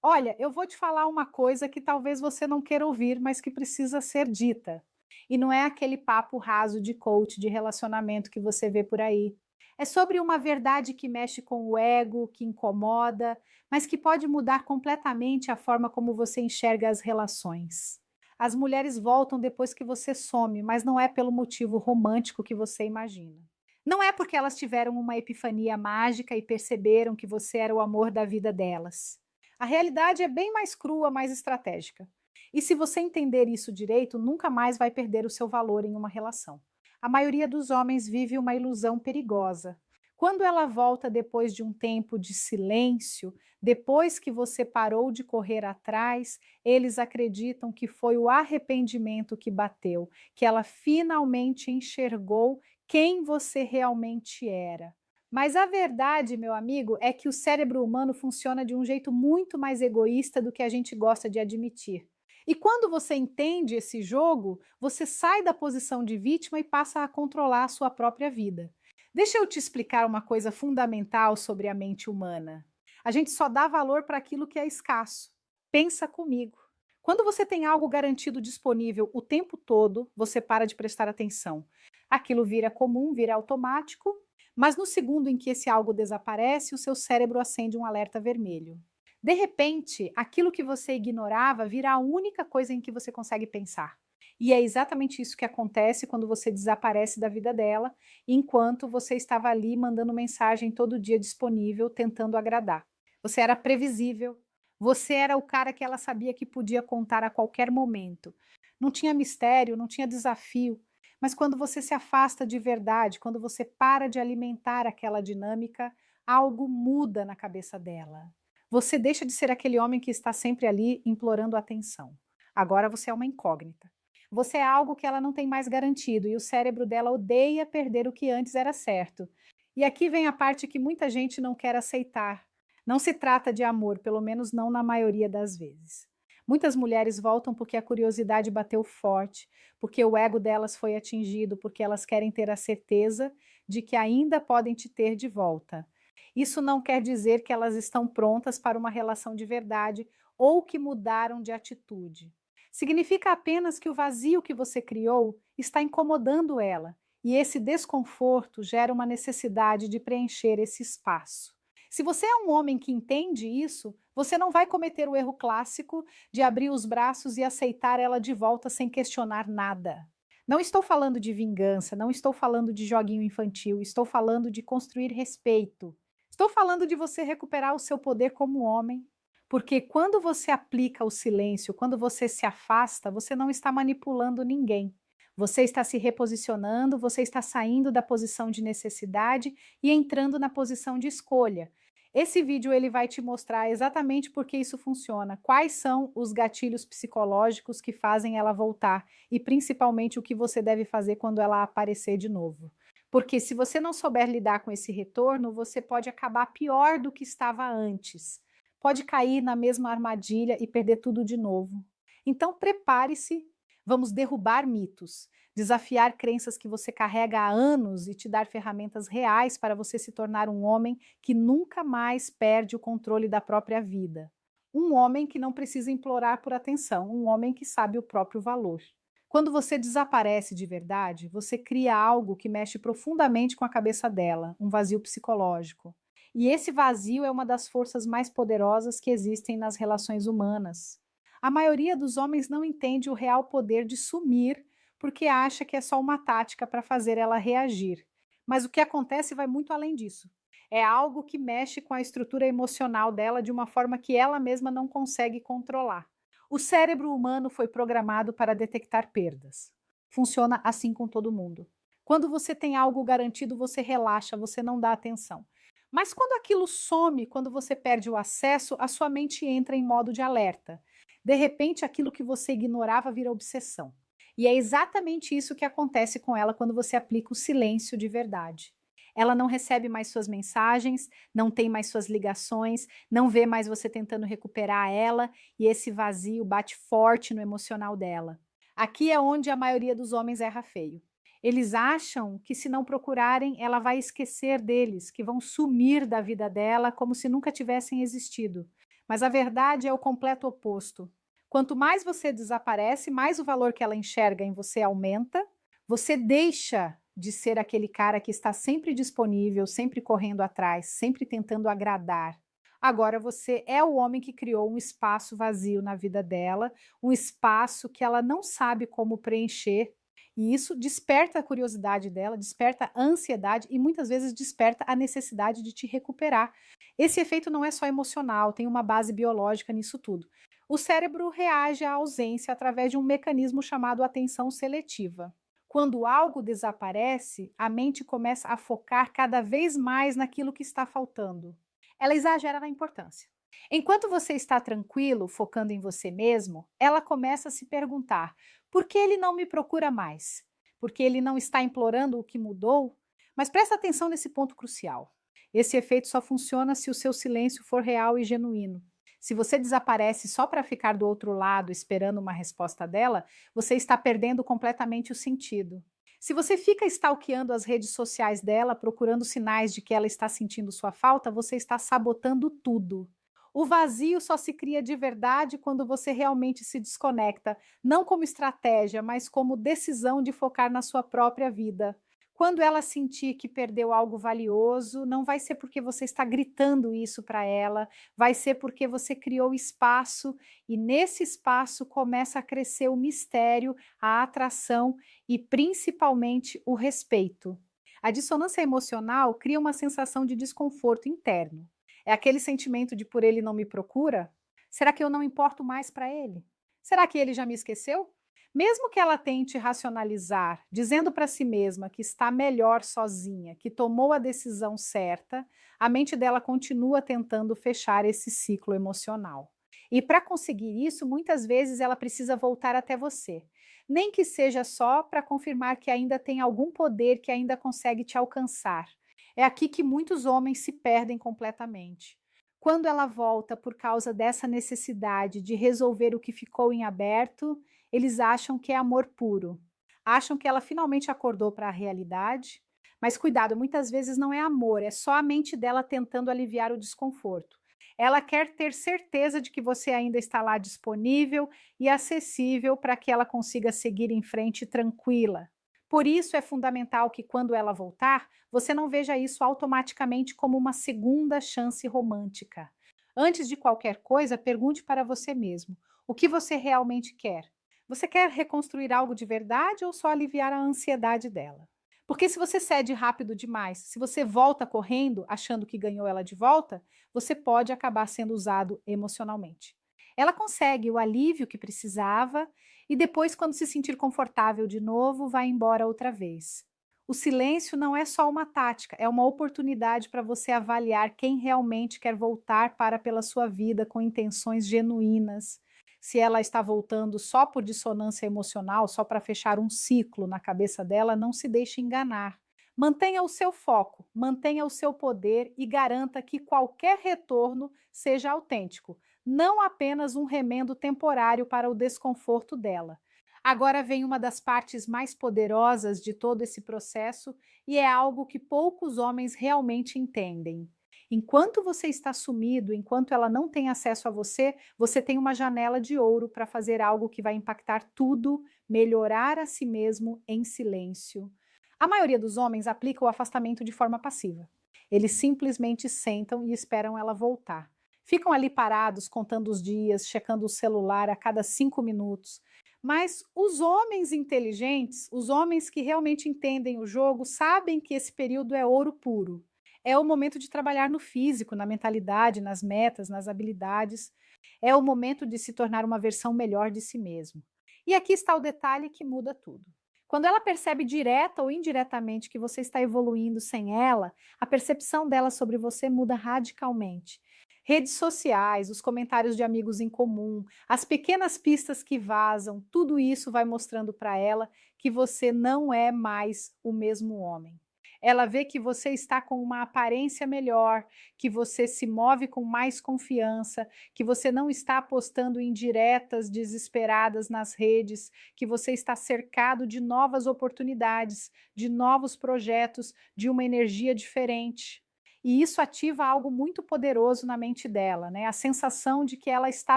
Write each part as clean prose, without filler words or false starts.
Olha, eu vou te falar uma coisa que talvez você não queira ouvir, mas que precisa ser dita. E não é aquele papo raso de coach de relacionamento que você vê por aí. É sobre uma verdade que mexe com o ego, que incomoda, mas que pode mudar completamente a forma como você enxerga as relações. As mulheres voltam depois que você some, mas não é pelo motivo romântico que você imagina. Não é porque elas tiveram uma epifania mágica e perceberam que você era o amor da vida delas. A realidade é bem mais crua, mais estratégica. E se você entender isso direito, nunca mais vai perder o seu valor em uma relação. A maioria dos homens vive uma ilusão perigosa. Quando ela volta depois de um tempo de silêncio, depois que você parou de correr atrás, eles acreditam que foi o arrependimento que bateu, que ela finalmente enxergou quem você realmente era. Mas a verdade, meu amigo, é que o cérebro humano funciona de um jeito muito mais egoísta do que a gente gosta de admitir. E quando você entende esse jogo, você sai da posição de vítima e passa a controlar a sua própria vida. Deixa eu te explicar uma coisa fundamental sobre a mente humana. A gente só dá valor para aquilo que é escasso. Pensa comigo. Quando você tem algo garantido disponível o tempo todo, você para de prestar atenção. Aquilo vira comum, vira automático, mas no segundo em que esse algo desaparece, o seu cérebro acende um alerta vermelho. De repente, aquilo que você ignorava vira a única coisa em que você consegue pensar. E é exatamente isso que acontece quando você desaparece da vida dela, enquanto você estava ali mandando mensagem todo dia disponível, tentando agradar. Você era previsível, você era o cara que ela sabia que podia contar a qualquer momento. Não tinha mistério, não tinha desafio. Mas quando você se afasta de verdade, quando você para de alimentar aquela dinâmica, algo muda na cabeça dela. Você deixa de ser aquele homem que está sempre ali implorando atenção. Agora você é uma incógnita. Você é algo que ela não tem mais garantido e o cérebro dela odeia perder o que antes era certo. E aqui vem a parte que muita gente não quer aceitar. Não se trata de amor, pelo menos não na maioria das vezes. Muitas mulheres voltam porque a curiosidade bateu forte, porque o ego delas foi atingido, porque elas querem ter a certeza de que ainda podem te ter de volta. Isso não quer dizer que elas estão prontas para uma relação de verdade ou que mudaram de atitude. Significa apenas que o vazio que você criou está incomodando ela, e esse desconforto gera uma necessidade de preencher esse espaço. Se você é um homem que entende isso, você não vai cometer o erro clássico de abrir os braços e aceitar ela de volta sem questionar nada. Não estou falando de vingança, não estou falando de joguinho infantil, estou falando de construir respeito. Estou falando de você recuperar o seu poder como homem, porque quando você aplica o silêncio, quando você se afasta, você não está manipulando ninguém. Você está se reposicionando, você está saindo da posição de necessidade e entrando na posição de escolha. Esse vídeo ele vai te mostrar exatamente por que isso funciona, quais são os gatilhos psicológicos que fazem ela voltar e principalmente o que você deve fazer quando ela aparecer de novo. Porque se você não souber lidar com esse retorno, você pode acabar pior do que estava antes. Pode cair na mesma armadilha e perder tudo de novo. Então prepare-se, vamos derrubar mitos, desafiar crenças que você carrega há anos e te dar ferramentas reais para você se tornar um homem que nunca mais perde o controle da própria vida. Um homem que não precisa implorar por atenção, um homem que sabe o próprio valor. Quando você desaparece de verdade, você cria algo que mexe profundamente com a cabeça dela, um vazio psicológico. E esse vazio é uma das forças mais poderosas que existem nas relações humanas. A maioria dos homens não entende o real poder de sumir porque acha que é só uma tática para fazer ela reagir. Mas o que acontece vai muito além disso. É algo que mexe com a estrutura emocional dela de uma forma que ela mesma não consegue controlar. O cérebro humano foi programado para detectar perdas. Funciona assim com todo mundo. Quando você tem algo garantido, você relaxa, você não dá atenção. Mas quando aquilo some, quando você perde o acesso, a sua mente entra em modo de alerta. De repente, aquilo que você ignorava vira obsessão. E é exatamente isso que acontece com ela quando você aplica o silêncio de verdade. Ela não recebe mais suas mensagens, não tem mais suas ligações, não vê mais você tentando recuperar ela, e esse vazio bate forte no emocional dela. Aqui é onde a maioria dos homens erra feio. Eles acham que se não procurarem, ela vai esquecer deles, que vão sumir da vida dela como se nunca tivessem existido. Mas a verdade é o completo oposto. Quanto mais você desaparece, mais o valor que ela enxerga em você aumenta. Você deixa de ser aquele cara que está sempre disponível, sempre correndo atrás, sempre tentando agradar. Agora você é o homem que criou um espaço vazio na vida dela, um espaço que ela não sabe como preencher. E isso desperta a curiosidade dela, desperta a ansiedade e muitas vezes desperta a necessidade de te recuperar. Esse efeito não é só emocional, tem uma base biológica nisso tudo. O cérebro reage à ausência através de um mecanismo chamado atenção seletiva. Quando algo desaparece, a mente começa a focar cada vez mais naquilo que está faltando. Ela exagera na importância. Enquanto você está tranquilo, focando em você mesmo, ela começa a se perguntar: por que ele não me procura mais? Porque ele não está implorando o que mudou? Mas presta atenção nesse ponto crucial. Esse efeito só funciona se o seu silêncio for real e genuíno. Se você desaparece só para ficar do outro lado esperando uma resposta dela, você está perdendo completamente o sentido. Se você fica stalkeando as redes sociais dela, procurando sinais de que ela está sentindo sua falta, você está sabotando tudo. O vazio só se cria de verdade quando você realmente se desconecta, não como estratégia, mas como decisão de focar na sua própria vida. Quando ela sentir que perdeu algo valioso, não vai ser porque você está gritando isso para ela, vai ser porque você criou espaço e nesse espaço começa a crescer o mistério, a atração e principalmente o respeito. A dissonância emocional cria uma sensação de desconforto interno. É aquele sentimento de por ele não me procura? Será que eu não importo mais para ele? Será que ele já me esqueceu? Mesmo que ela tente racionalizar, dizendo para si mesma que está melhor sozinha, que tomou a decisão certa, a mente dela continua tentando fechar esse ciclo emocional. E para conseguir isso, muitas vezes ela precisa voltar até você. Nem que seja só para confirmar que ainda tem algum poder que ainda consegue te alcançar. É aqui que muitos homens se perdem completamente. Quando ela volta por causa dessa necessidade de resolver o que ficou em aberto, eles acham que é amor puro. Acham que ela finalmente acordou para a realidade. Mas cuidado, muitas vezes não é amor, é só a mente dela tentando aliviar o desconforto. Ela quer ter certeza de que você ainda está lá disponível e acessível para que ela consiga seguir em frente tranquila. Por isso é fundamental que quando ela voltar, você não veja isso automaticamente como uma segunda chance romântica. Antes de qualquer coisa, pergunte para você mesmo: o que você realmente quer? Você quer reconstruir algo de verdade ou só aliviar a ansiedade dela? Porque se você cede rápido demais, se você volta correndo achando que ganhou ela de volta, você pode acabar sendo usado emocionalmente. Ela consegue o alívio que precisava e depois, quando se sentir confortável de novo, vai embora outra vez. O silêncio não é só uma tática, é uma oportunidade para você avaliar quem realmente quer voltar para pela sua vida com intenções genuínas. Se ela está voltando só por dissonância emocional, só para fechar um ciclo na cabeça dela, não se deixe enganar. Mantenha o seu foco, mantenha o seu poder e garanta que qualquer retorno seja autêntico, não apenas um remendo temporário para o desconforto dela. Agora vem uma das partes mais poderosas de todo esse processo e é algo que poucos homens realmente entendem. Enquanto você está sumido, enquanto ela não tem acesso a você, você tem uma janela de ouro para fazer algo que vai impactar tudo, melhorar a si mesmo em silêncio. A maioria dos homens aplica o afastamento de forma passiva. Eles simplesmente sentam e esperam ela voltar. Ficam ali parados, contando os dias, checando o celular a cada 5 minutos. Mas os homens inteligentes, os homens que realmente entendem o jogo, sabem que esse período é ouro puro. É o momento de trabalhar no físico, na mentalidade, nas metas, nas habilidades. É o momento de se tornar uma versão melhor de si mesmo. E aqui está o detalhe que muda tudo. Quando ela percebe direta ou indiretamente que você está evoluindo sem ela, a percepção dela sobre você muda radicalmente. Redes sociais, os comentários de amigos em comum, as pequenas pistas que vazam, tudo isso vai mostrando para ela que você não é mais o mesmo homem. Ela vê que você está com uma aparência melhor, que você se move com mais confiança, que você não está postando indiretas desesperadas nas redes, que você está cercado de novas oportunidades, de novos projetos, de uma energia diferente. E isso ativa algo muito poderoso na mente dela, né? A sensação de que ela está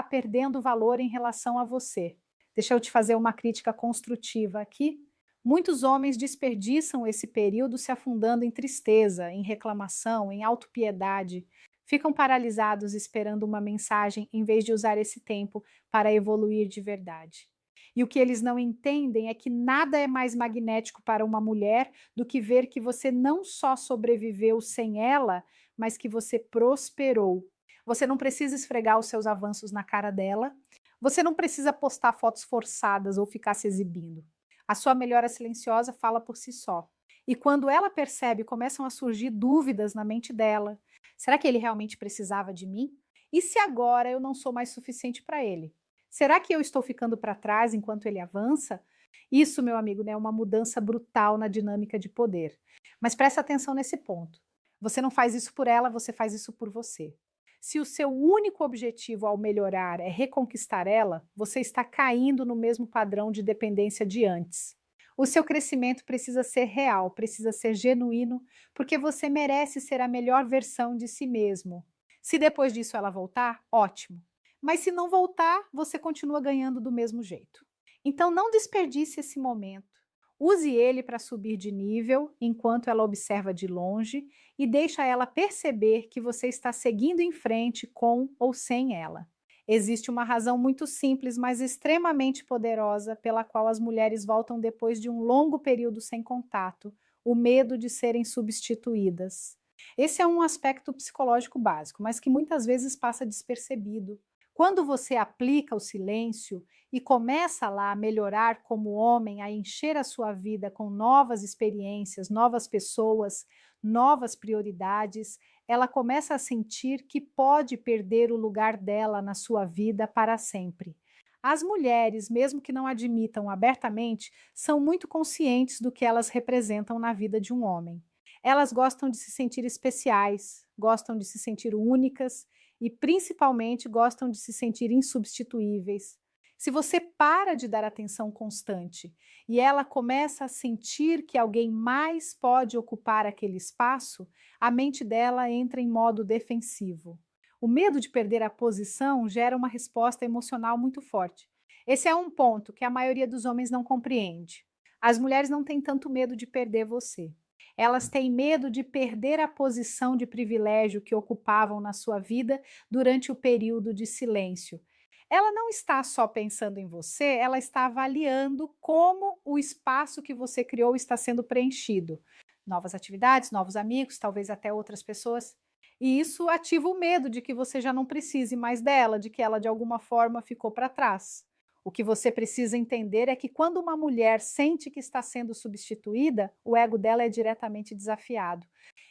perdendo valor em relação a você. Deixa eu te fazer uma crítica construtiva aqui. Muitos homens desperdiçam esse período se afundando em tristeza, em reclamação, em autopiedade. Ficam paralisados esperando uma mensagem em vez de usar esse tempo para evoluir de verdade. E o que eles não entendem é que nada é mais magnético para uma mulher do que ver que você não só sobreviveu sem ela, mas que você prosperou. Você não precisa esfregar os seus avanços na cara dela, você não precisa postar fotos forçadas ou ficar se exibindo. A sua melhora silenciosa fala por si só. E quando ela percebe, começam a surgir dúvidas na mente dela. Será que ele realmente precisava de mim? E se agora eu não sou mais suficiente para ele? Será que eu estou ficando para trás enquanto ele avança? Isso, meu amigo, né, é uma mudança brutal na dinâmica de poder. Mas presta atenção nesse ponto. Você não faz isso por ela, você faz isso por você. Se o seu único objetivo ao melhorar é reconquistar ela, você está caindo no mesmo padrão de dependência de antes. O seu crescimento precisa ser real, precisa ser genuíno, porque você merece ser a melhor versão de si mesmo. Se depois disso ela voltar, ótimo. Mas se não voltar, você continua ganhando do mesmo jeito. Então não desperdice esse momento. Use ele para subir de nível enquanto ela observa de longe e deixa ela perceber que você está seguindo em frente com ou sem ela. Existe uma razão muito simples, mas extremamente poderosa, pela qual as mulheres voltam depois de um longo período sem contato: o medo de serem substituídas. Esse é um aspecto psicológico básico, mas que muitas vezes passa despercebido. Quando você aplica o silêncio e começa lá a melhorar como homem, a encher a sua vida com novas experiências, novas pessoas, novas prioridades, ela começa a sentir que pode perder o lugar dela na sua vida para sempre. As mulheres, mesmo que não admitam abertamente, são muito conscientes do que elas representam na vida de um homem. Elas gostam de se sentir especiais, gostam de se sentir únicas e, principalmente, gostam de se sentir insubstituíveis. Se você para de dar atenção constante e ela começa a sentir que alguém mais pode ocupar aquele espaço, a mente dela entra em modo defensivo. O medo de perder a posição gera uma resposta emocional muito forte. Esse é um ponto que a maioria dos homens não compreende. As mulheres não têm tanto medo de perder você. Elas têm medo de perder a posição de privilégio que ocupavam na sua vida durante o período de silêncio. Ela não está só pensando em você, ela está avaliando como o espaço que você criou está sendo preenchido. Novas atividades, novos amigos, talvez até outras pessoas. E isso ativa o medo de que você já não precise mais dela, de que ela de alguma forma ficou para trás. O que você precisa entender é que quando uma mulher sente que está sendo substituída, o ego dela é diretamente desafiado.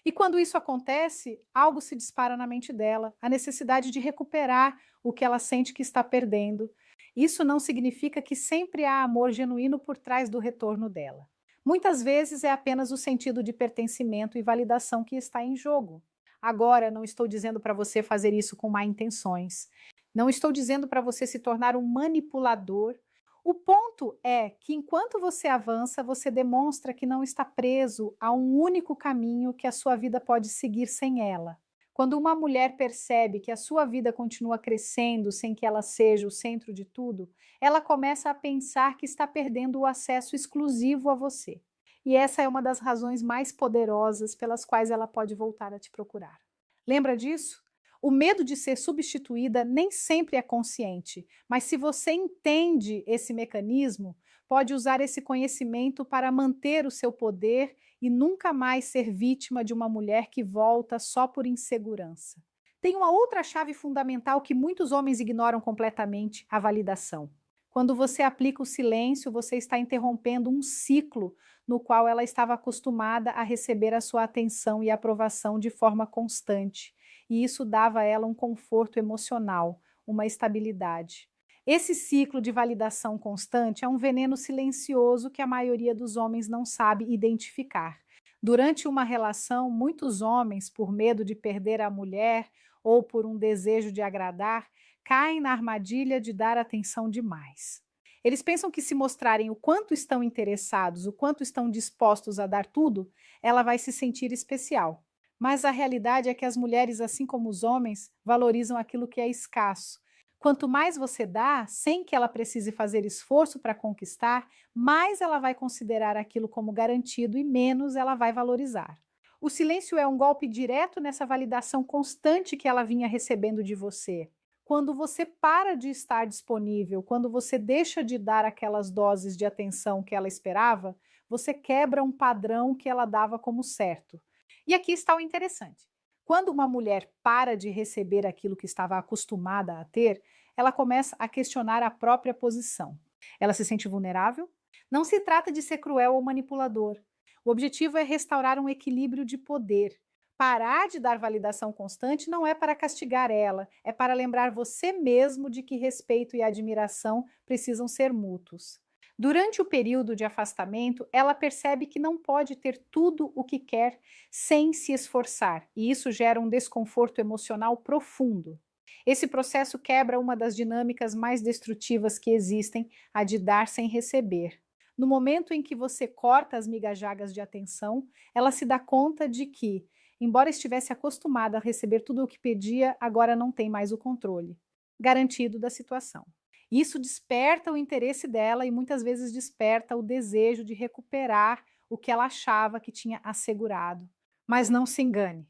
E quando isso acontece, algo se dispara na mente dela, a necessidade de recuperar o que ela sente que está perdendo. Isso não significa que sempre há amor genuíno por trás do retorno dela. Muitas vezes é apenas o sentido de pertencimento e validação que está em jogo. Agora, não estou dizendo para você fazer isso com má intenções. Não estou dizendo para você se tornar um manipulador. O ponto é que enquanto você avança, você demonstra que não está preso a um único caminho que a sua vida pode seguir sem ela. Quando uma mulher percebe que a sua vida continua crescendo sem que ela seja o centro de tudo, ela começa a pensar que está perdendo o acesso exclusivo a você. E essa é uma das razões mais poderosas pelas quais ela pode voltar a te procurar. Lembra disso? O medo de ser substituída nem sempre é consciente, mas se você entende esse mecanismo, pode usar esse conhecimento para manter o seu poder e nunca mais ser vítima de uma mulher que volta só por insegurança. Tem uma outra chave fundamental que muitos homens ignoram completamente: a validação. Quando você aplica o silêncio, você está interrompendo um ciclo no qual ela estava acostumada a receber a sua atenção e aprovação de forma constante. E isso dava a ela um conforto emocional, uma estabilidade. Esse ciclo de validação constante é um veneno silencioso que a maioria dos homens não sabe identificar. Durante uma relação, muitos homens, por medo de perder a mulher ou por um desejo de agradar, caem na armadilha de dar atenção demais. Eles pensam que se mostrarem o quanto estão interessados, o quanto estão dispostos a dar tudo, ela vai se sentir especial. Mas a realidade é que as mulheres, assim como os homens, valorizam aquilo que é escasso. Quanto mais você dá, sem que ela precise fazer esforço para conquistar, mais ela vai considerar aquilo como garantido e menos ela vai valorizar. O silêncio é um golpe direto nessa validação constante que ela vinha recebendo de você. Quando você para de estar disponível, quando você deixa de dar aquelas doses de atenção que ela esperava, você quebra um padrão que ela dava como certo. E aqui está o interessante. Quando uma mulher para de receber aquilo que estava acostumada a ter, ela começa a questionar a própria posição. Ela se sente vulnerável? Não se trata de ser cruel ou manipulador. O objetivo é restaurar um equilíbrio de poder. Parar de dar validação constante não é para castigar ela, é para lembrar você mesmo de que respeito e admiração precisam ser mútuos. Durante o período de afastamento, ela percebe que não pode ter tudo o que quer sem se esforçar, e isso gera um desconforto emocional profundo. Esse processo quebra uma das dinâmicas mais destrutivas que existem, a de dar sem receber. No momento em que você corta as migajagas de atenção, ela se dá conta de que, embora estivesse acostumada a receber tudo o que pedia, agora não tem mais o controle garantido da situação. Isso desperta o interesse dela e muitas vezes desperta o desejo de recuperar o que ela achava que tinha assegurado. Mas não se engane.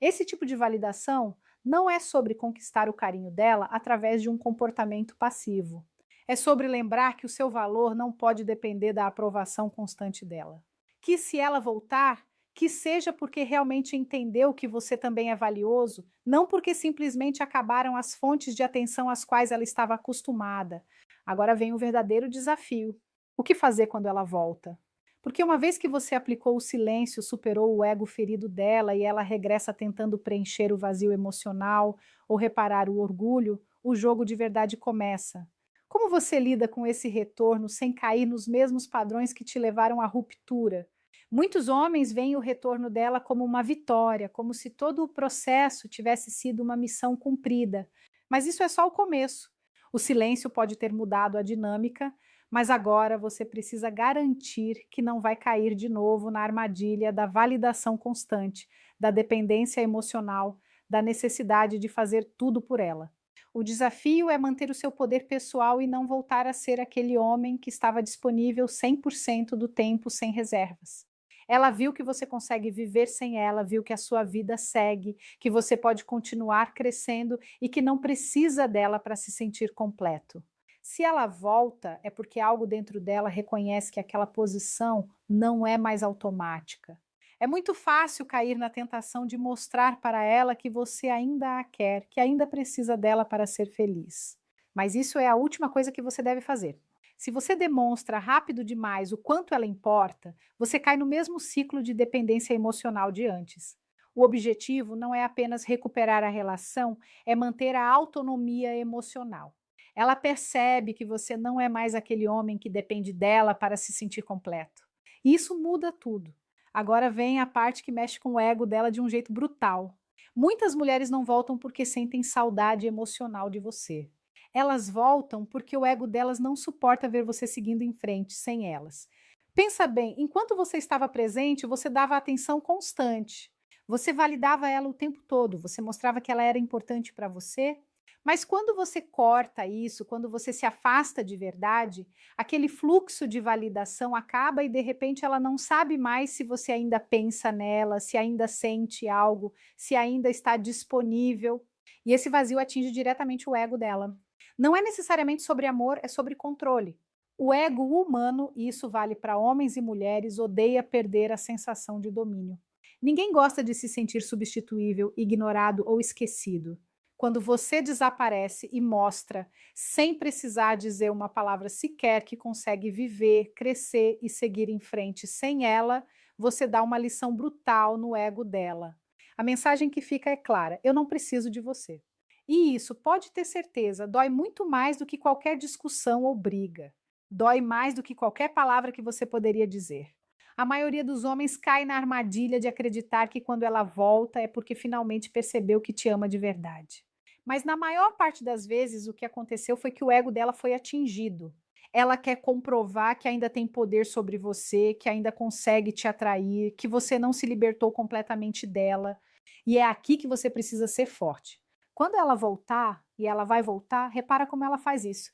Esse tipo de validação não é sobre conquistar o carinho dela através de um comportamento passivo. É sobre lembrar que o seu valor não pode depender da aprovação constante dela. Que se ela voltar, que seja porque realmente entendeu que você também é valioso, não porque simplesmente acabaram as fontes de atenção às quais ela estava acostumada. Agora vem o verdadeiro desafio. O que fazer quando ela volta? Porque uma vez que você aplicou o silêncio, superou o ego ferido dela e ela regressa tentando preencher o vazio emocional ou reparar o orgulho, o jogo de verdade começa. Como você lida com esse retorno sem cair nos mesmos padrões que te levaram à ruptura? Muitos homens veem o retorno dela como uma vitória, como se todo o processo tivesse sido uma missão cumprida. Mas isso é só o começo. O silêncio pode ter mudado a dinâmica, mas agora você precisa garantir que não vai cair de novo na armadilha da validação constante, da dependência emocional, da necessidade de fazer tudo por ela. O desafio é manter o seu poder pessoal e não voltar a ser aquele homem que estava disponível 100% do tempo sem reservas. Ela viu que você consegue viver sem ela, viu que a sua vida segue, que você pode continuar crescendo e que não precisa dela para se sentir completo. Se ela volta, é porque algo dentro dela reconhece que aquela posição não é mais automática. É muito fácil cair na tentação de mostrar para ela que você ainda a quer, que ainda precisa dela para ser feliz. Mas isso é a última coisa que você deve fazer. Se você demonstra rápido demais o quanto ela importa, você cai no mesmo ciclo de dependência emocional de antes. O objetivo não é apenas recuperar a relação, é manter a autonomia emocional. Ela percebe que você não é mais aquele homem que depende dela para se sentir completo. E isso muda tudo. Agora vem a parte que mexe com o ego dela de um jeito brutal. Muitas mulheres não voltam porque sentem saudade emocional de você. Elas voltam porque o ego delas não suporta ver você seguindo em frente sem elas. Pensa bem, enquanto você estava presente, você dava atenção constante. Você validava ela o tempo todo, você mostrava que ela era importante para você. Mas quando você corta isso, quando você se afasta de verdade, aquele fluxo de validação acaba e de repente ela não sabe mais se você ainda pensa nela, se ainda sente algo, se ainda está disponível. E esse vazio atinge diretamente o ego dela. Não é necessariamente sobre amor, é sobre controle. O ego humano, e isso vale para homens e mulheres, odeia perder a sensação de domínio. Ninguém gosta de se sentir substituível, ignorado ou esquecido. Quando você desaparece e mostra, sem precisar dizer uma palavra sequer, que consegue viver, crescer e seguir em frente sem ela, você dá uma lição brutal no ego dela. A mensagem que fica é clara: eu não preciso de você. E isso, pode ter certeza, dói muito mais do que qualquer discussão ou briga. Dói mais do que qualquer palavra que você poderia dizer. A maioria dos homens cai na armadilha de acreditar que quando ela volta é porque finalmente percebeu que te ama de verdade. Mas na maior parte das vezes o que aconteceu foi que o ego dela foi atingido. Ela quer comprovar que ainda tem poder sobre você, que ainda consegue te atrair, que você não se libertou completamente dela. E é aqui que você precisa ser forte. Quando ela voltar, e ela vai voltar, repara como ela faz isso.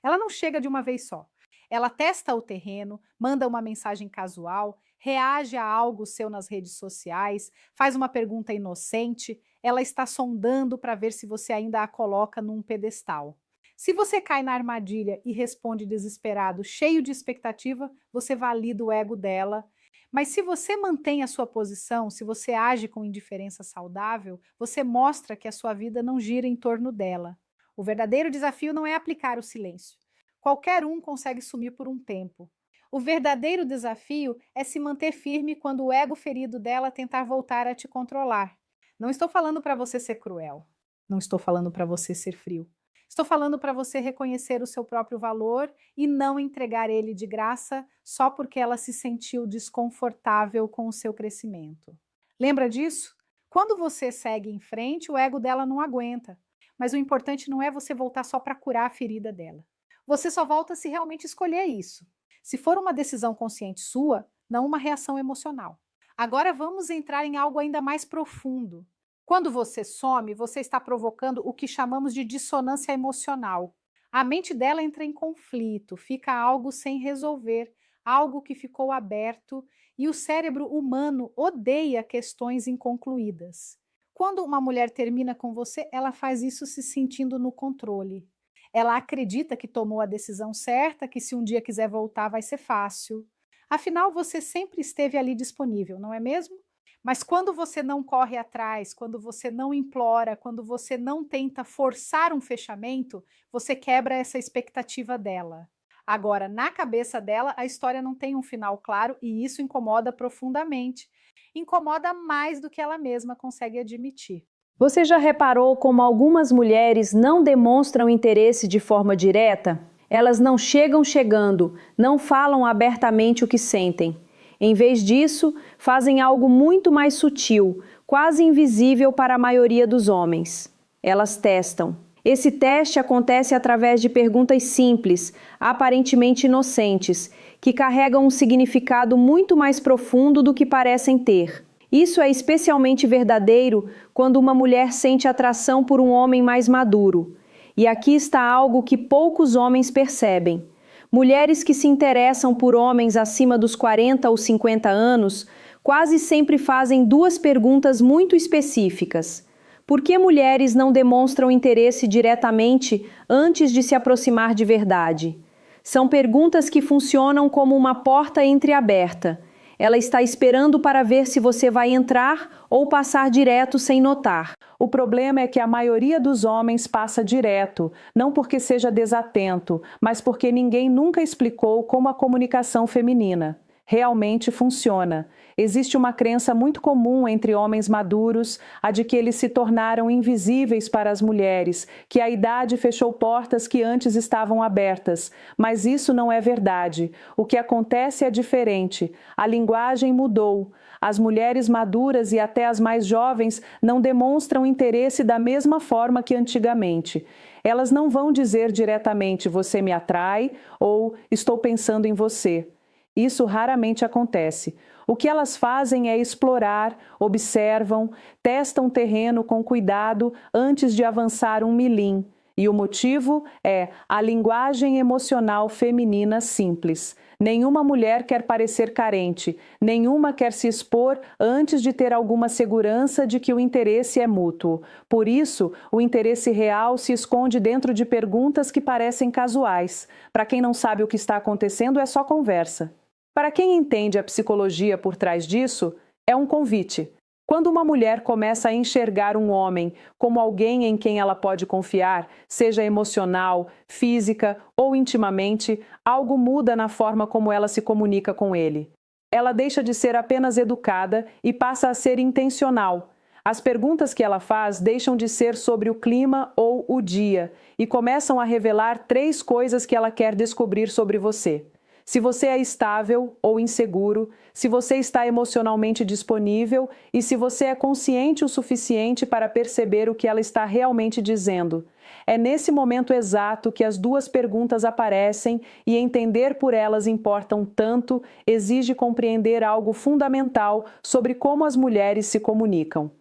Ela não chega de uma vez só. Ela testa o terreno, manda uma mensagem casual, reage a algo seu nas redes sociais, faz uma pergunta inocente, ela está sondando para ver se você ainda a coloca num pedestal. Se você cai na armadilha e responde desesperado, cheio de expectativa, você valida o ego dela. Mas se você mantém a sua posição, se você age com indiferença saudável, você mostra que a sua vida não gira em torno dela. O verdadeiro desafio não é aplicar o silêncio. Qualquer um consegue sumir por um tempo. O verdadeiro desafio é se manter firme quando o ego ferido dela tentar voltar a te controlar. Não estou falando para você ser cruel. Não estou falando para você ser frio. Estou falando para você reconhecer o seu próprio valor e não entregar ele de graça só porque ela se sentiu desconfortável com o seu crescimento. Lembra disso? Quando você segue em frente, o ego dela não aguenta. Mas o importante não é você voltar só para curar a ferida dela. Você só volta se realmente escolher isso. Se for uma decisão consciente sua, não uma reação emocional. Agora vamos entrar em algo ainda mais profundo. Quando você some, você está provocando o que chamamos de dissonância emocional. A mente dela entra em conflito, fica algo sem resolver, algo que ficou aberto, e o cérebro humano odeia questões inconcluídas. Quando uma mulher termina com você, ela faz isso se sentindo no controle. Ela acredita que tomou a decisão certa, que se um dia quiser voltar vai ser fácil. Afinal, você sempre esteve ali disponível, não é mesmo? Mas quando você não corre atrás, quando você não implora, quando você não tenta forçar um fechamento, você quebra essa expectativa dela. Agora, na cabeça dela, a história não tem um final claro e isso incomoda profundamente. Incomoda mais do que ela mesma consegue admitir. Você já reparou como algumas mulheres não demonstram interesse de forma direta? Elas não chegam chegando, não falam abertamente o que sentem. Em vez disso, fazem algo muito mais sutil, quase invisível para a maioria dos homens. Elas testam. Esse teste acontece através de perguntas simples, aparentemente inocentes, que carregam um significado muito mais profundo do que parecem ter. Isso é especialmente verdadeiro quando uma mulher sente atração por um homem mais maduro. E aqui está algo que poucos homens percebem. Mulheres que se interessam por homens acima dos 40 ou 50 anos quase sempre fazem duas perguntas muito específicas. Por que mulheres não demonstram interesse diretamente antes de se aproximar de verdade? São perguntas que funcionam como uma porta entreaberta. Ela está esperando para ver se você vai entrar ou passar direto sem notar. O problema é que a maioria dos homens passa direto, não porque seja desatento, mas porque ninguém nunca explicou como a comunicação feminina realmente funciona. Existe uma crença muito comum entre homens maduros, a de que eles se tornaram invisíveis para as mulheres, que a idade fechou portas que antes estavam abertas. Mas isso não é verdade. O que acontece é diferente. A linguagem mudou. As mulheres maduras e até as mais jovens não demonstram interesse da mesma forma que antigamente. Elas não vão dizer diretamente "você me atrai" ou "estou pensando em você". Isso raramente acontece. O que elas fazem é explorar, observam, testam o terreno com cuidado antes de avançar um milim. E o motivo é a linguagem emocional feminina simples. Nenhuma mulher quer parecer carente, nenhuma quer se expor antes de ter alguma segurança de que o interesse é mútuo. Por isso, o interesse real se esconde dentro de perguntas que parecem casuais. Para quem não sabe o que está acontecendo, é só conversa. Para quem entende a psicologia por trás disso, é um convite. Quando uma mulher começa a enxergar um homem como alguém em quem ela pode confiar, seja emocional, física ou intimamente, algo muda na forma como ela se comunica com ele. Ela deixa de ser apenas educada e passa a ser intencional. As perguntas que ela faz deixam de ser sobre o clima ou o dia e começam a revelar 3 coisas que ela quer descobrir sobre você. Se você é estável ou inseguro, se você está emocionalmente disponível e se você é consciente o suficiente para perceber o que ela está realmente dizendo. É nesse momento exato que as 2 perguntas aparecem e entender por elas importam tanto, exige compreender algo fundamental sobre como as mulheres se comunicam.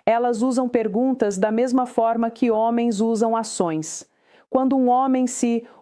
Elas usam perguntas da mesma forma que homens usam ações. Quando um homem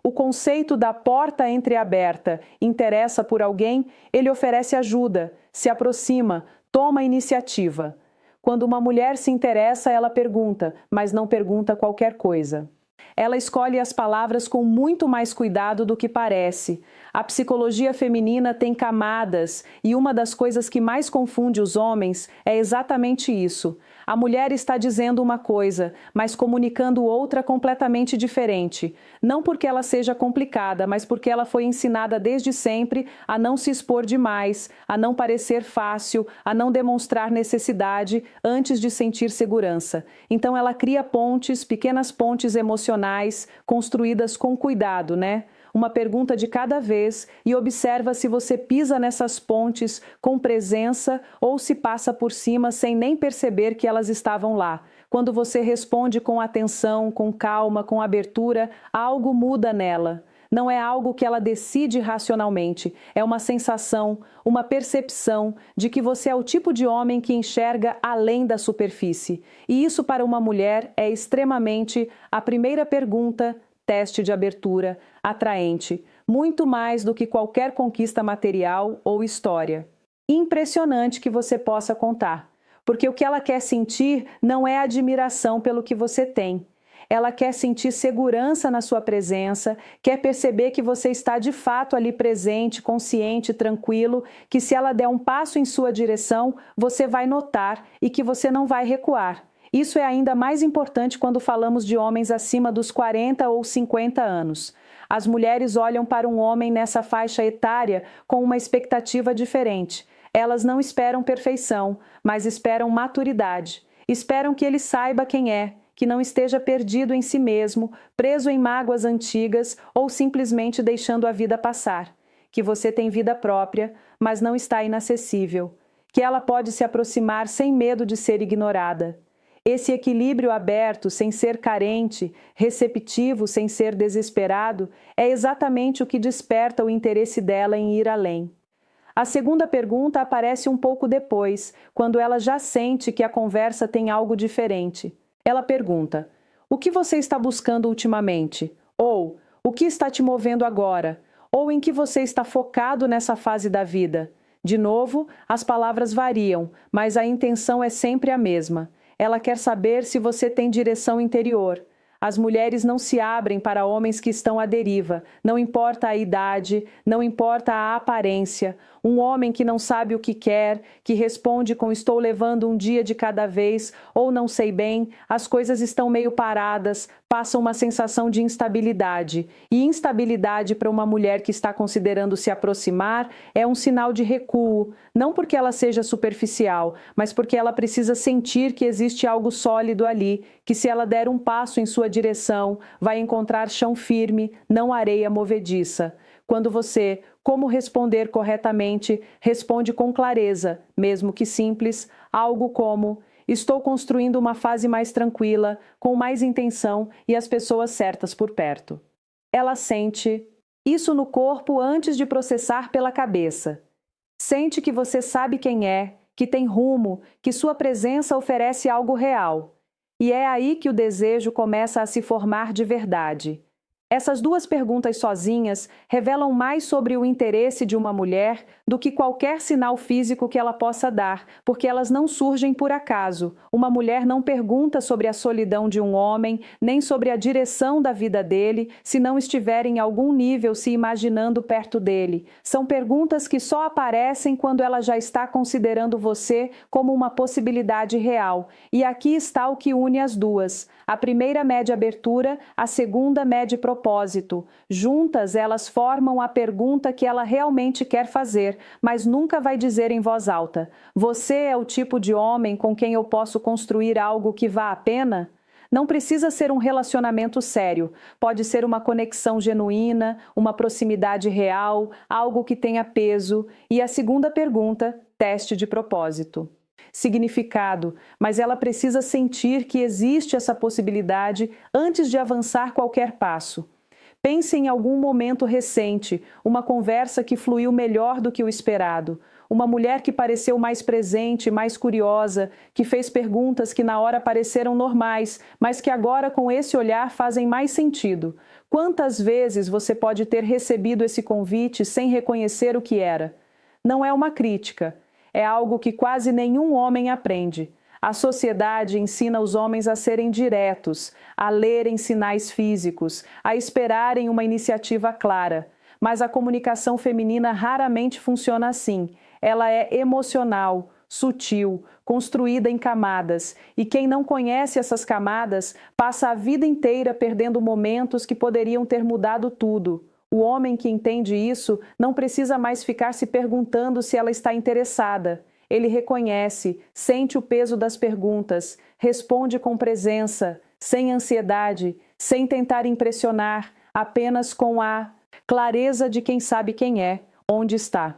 o conceito da porta entreaberta interessa por alguém, ele oferece ajuda, se aproxima, toma iniciativa. Quando uma mulher se interessa, ela pergunta, mas não pergunta qualquer coisa. Ela escolhe as palavras com muito mais cuidado do que parece. A psicologia feminina tem camadas e uma das coisas que mais confunde os homens é exatamente isso. A mulher está dizendo uma coisa, mas comunicando outra completamente diferente. Não porque ela seja complicada, mas porque ela foi ensinada desde sempre a não se expor demais, a não parecer fácil, a não demonstrar necessidade antes de sentir segurança. Então ela cria pontes, pequenas pontes emocionais, construídas com cuidado, né? Uma pergunta de cada vez e observa se você pisa nessas pontes com presença ou se passa por cima sem nem perceber que elas estavam lá. Quando você responde com atenção, com calma, com abertura, algo muda nela. Não é algo que ela decide racionalmente, é uma sensação, uma percepção de que você é o tipo de homem que enxerga além da superfície. E isso para uma mulher é extremamente a primeira pergunta, teste de abertura, atraente, muito mais do que qualquer conquista material ou história. Impressionante que você possa contar, porque o que ela quer sentir não é admiração pelo que você tem. Ela quer sentir segurança na sua presença, quer perceber que você está de fato ali presente, consciente, tranquilo, que se ela der um passo em sua direção, você vai notar e que você não vai recuar. Isso é ainda mais importante quando falamos de homens acima dos 40 ou 50 anos. As mulheres olham para um homem nessa faixa etária com uma expectativa diferente. Elas não esperam perfeição, mas esperam maturidade. Esperam que ele saiba quem é, que não esteja perdido em si mesmo, preso em mágoas antigas ou simplesmente deixando a vida passar. Que você tem vida própria, mas não está inacessível. Que ela pode se aproximar sem medo de ser ignorada. Esse equilíbrio aberto, sem ser carente, receptivo, sem ser desesperado, é exatamente o que desperta o interesse dela em ir além. A segunda pergunta aparece um pouco depois, quando ela já sente que a conversa tem algo diferente. Ela pergunta: o que você está buscando ultimamente? Ou, o que está te movendo agora? Ou em que você está focado nessa fase da vida? De novo, as palavras variam, mas a intenção é sempre a mesma. Ela quer saber se você tem direção interior. As mulheres não se abrem para homens que estão à deriva, não importa a idade, não importa a aparência. Um homem que não sabe o que quer, que responde com estou levando um dia de cada vez ou não sei bem, as coisas estão meio paradas, passa uma sensação de instabilidade. E instabilidade para uma mulher que está considerando se aproximar é um sinal de recuo, não porque ela seja superficial, mas porque ela precisa sentir que existe algo sólido ali, que se ela der um passo em sua direção, vai encontrar chão firme, não areia movediça. Quando você, como responder corretamente, responde com clareza, mesmo que simples, algo como: estou construindo uma fase mais tranquila, com mais intenção e as pessoas certas por perto. Ela sente isso no corpo antes de processar pela cabeça. Sente que você sabe quem é, que tem rumo, que sua presença oferece algo real. E é aí que o desejo começa a se formar de verdade. Essas duas perguntas sozinhas revelam mais sobre o interesse de uma mulher do que qualquer sinal físico que ela possa dar, porque elas não surgem por acaso. Uma mulher não pergunta sobre a solidão de um homem, nem sobre a direção da vida dele, se não estiver em algum nível se imaginando perto dele. São perguntas que só aparecem quando ela já está considerando você como uma possibilidade real. E aqui está o que une as duas. A primeira mede abertura, a segunda mede propósito. Juntas, elas formam a pergunta que ela realmente quer fazer, mas nunca vai dizer em voz alta: você é o tipo de homem com quem eu posso construir algo que vá a pena? Não precisa ser um relacionamento sério. Pode ser uma conexão genuína, uma proximidade real, algo que tenha peso. E a segunda pergunta, teste de propósito. Significado, mas ela precisa sentir que existe essa possibilidade antes de avançar qualquer passo. Pense em algum momento recente, uma conversa que fluiu melhor do que o esperado, uma mulher que pareceu mais presente, mais curiosa, que fez perguntas que na hora pareceram normais, mas que agora com esse olhar fazem mais sentido. Quantas vezes você pode ter recebido esse convite sem reconhecer o que era? Não é uma crítica, é algo que quase nenhum homem aprende. A sociedade ensina os homens a serem diretos, a lerem sinais físicos, a esperarem uma iniciativa clara. Mas a comunicação feminina raramente funciona assim. Ela é emocional, sutil, construída em camadas, e quem não conhece essas camadas passa a vida inteira perdendo momentos que poderiam ter mudado tudo. O homem que entende isso não precisa mais ficar se perguntando se ela está interessada. Ele reconhece, sente o peso das perguntas, responde com presença, sem ansiedade, sem tentar impressionar, apenas com a clareza de quem sabe quem é, onde está.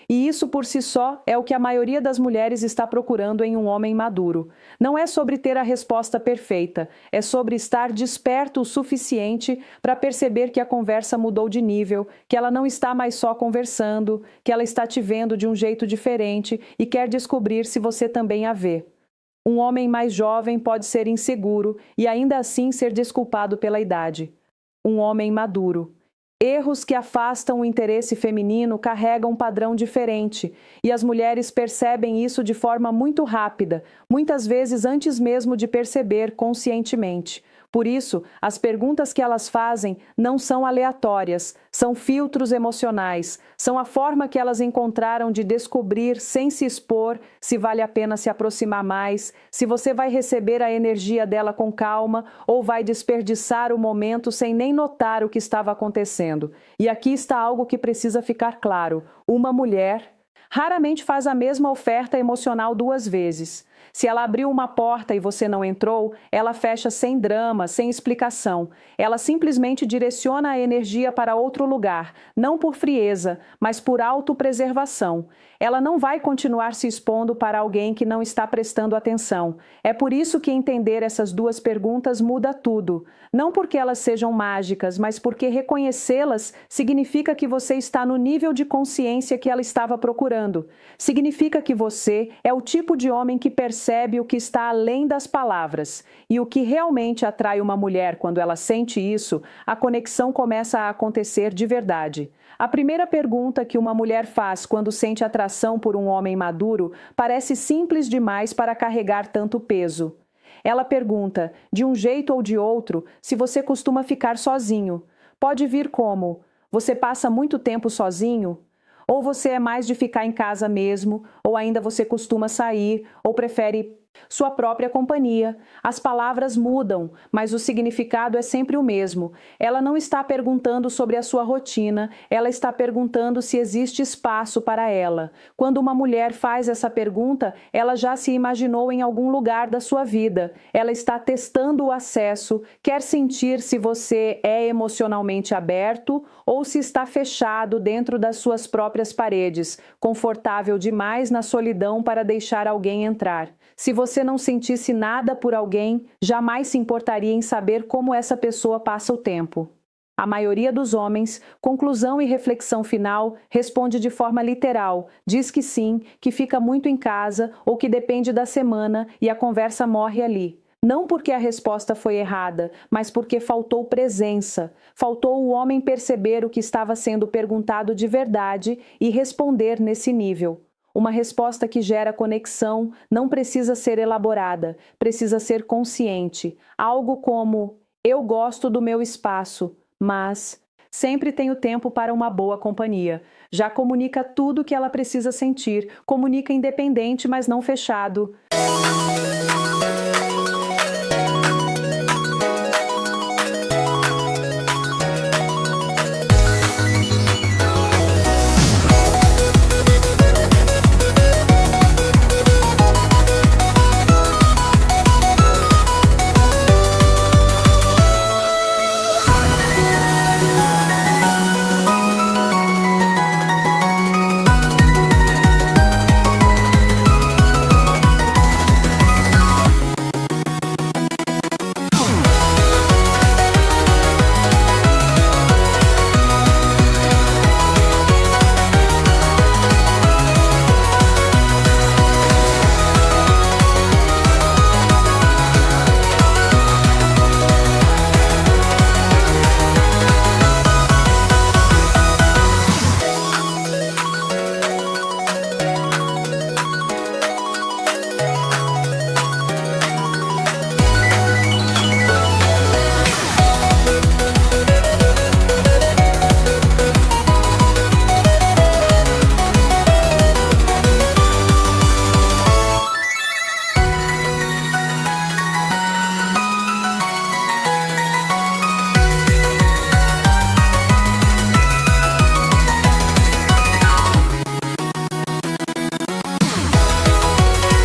E isso por si só é o que a maioria das mulheres está procurando em um homem maduro. Não é sobre ter a resposta perfeita, é sobre estar desperto o suficiente para perceber que a conversa mudou de nível, que ela não está mais só conversando, que ela está te vendo de um jeito diferente e quer descobrir se você também a vê. Um homem mais jovem pode ser inseguro e ainda assim ser desculpado pela idade. Um homem maduro. Erros que afastam o interesse feminino carregam um padrão diferente, e as mulheres percebem isso de forma muito rápida, muitas vezes antes mesmo de perceber conscientemente. Por isso, as perguntas que elas fazem não são aleatórias, são filtros emocionais, são a forma que elas encontraram de descobrir, sem se expor, se vale a pena se aproximar mais, se você vai receber a energia dela com calma ou vai desperdiçar o momento sem nem notar o que estava acontecendo. E aqui está algo que precisa ficar claro: uma mulher raramente faz a mesma oferta emocional 2 vezes. Se ela abriu uma porta e você não entrou, ela fecha sem drama, sem explicação. Ela simplesmente direciona a energia para outro lugar, não por frieza, mas por autopreservação. Ela não vai continuar se expondo para alguém que não está prestando atenção. É por isso que entender essas 2 perguntas muda tudo. Não porque elas sejam mágicas, mas porque reconhecê-las significa que você está no nível de consciência que ela estava procurando. Significa que você é o tipo de homem que percebe o que está além das palavras. E o que realmente atrai uma mulher quando ela sente isso, a conexão começa a acontecer de verdade. A primeira pergunta que uma mulher faz quando sente atração por um homem maduro parece simples demais para carregar tanto peso. Ela pergunta, de um jeito ou de outro, se você costuma ficar sozinho. Pode vir como: você passa muito tempo sozinho? Ou você é mais de ficar em casa mesmo? Ou ainda você costuma sair? Ou prefere sua própria companhia? As palavras mudam, mas o significado é sempre o mesmo. Ela não está perguntando sobre a sua rotina, ela está perguntando se existe espaço para ela. Quando uma mulher faz essa pergunta, ela já se imaginou em algum lugar da sua vida. Ela está testando o acesso, quer sentir se você é emocionalmente aberto ou se está fechado dentro das suas próprias paredes, confortável demais na solidão para deixar alguém entrar. Se você não sentisse nada por alguém, jamais se importaria em saber como essa pessoa passa o tempo. A maioria dos homens, conclusão e reflexão final, responde de forma literal, diz que sim, que fica muito em casa ou que depende da semana e a conversa morre ali. Não porque a resposta foi errada, mas porque faltou presença. Faltou o homem perceber o que estava sendo perguntado de verdade e responder nesse nível. Uma resposta que gera conexão não precisa ser elaborada, precisa ser consciente. Algo como: eu gosto do meu espaço, mas sempre tenho tempo para uma boa companhia. Já comunica tudo o que ela precisa sentir, comunica independente, mas não fechado.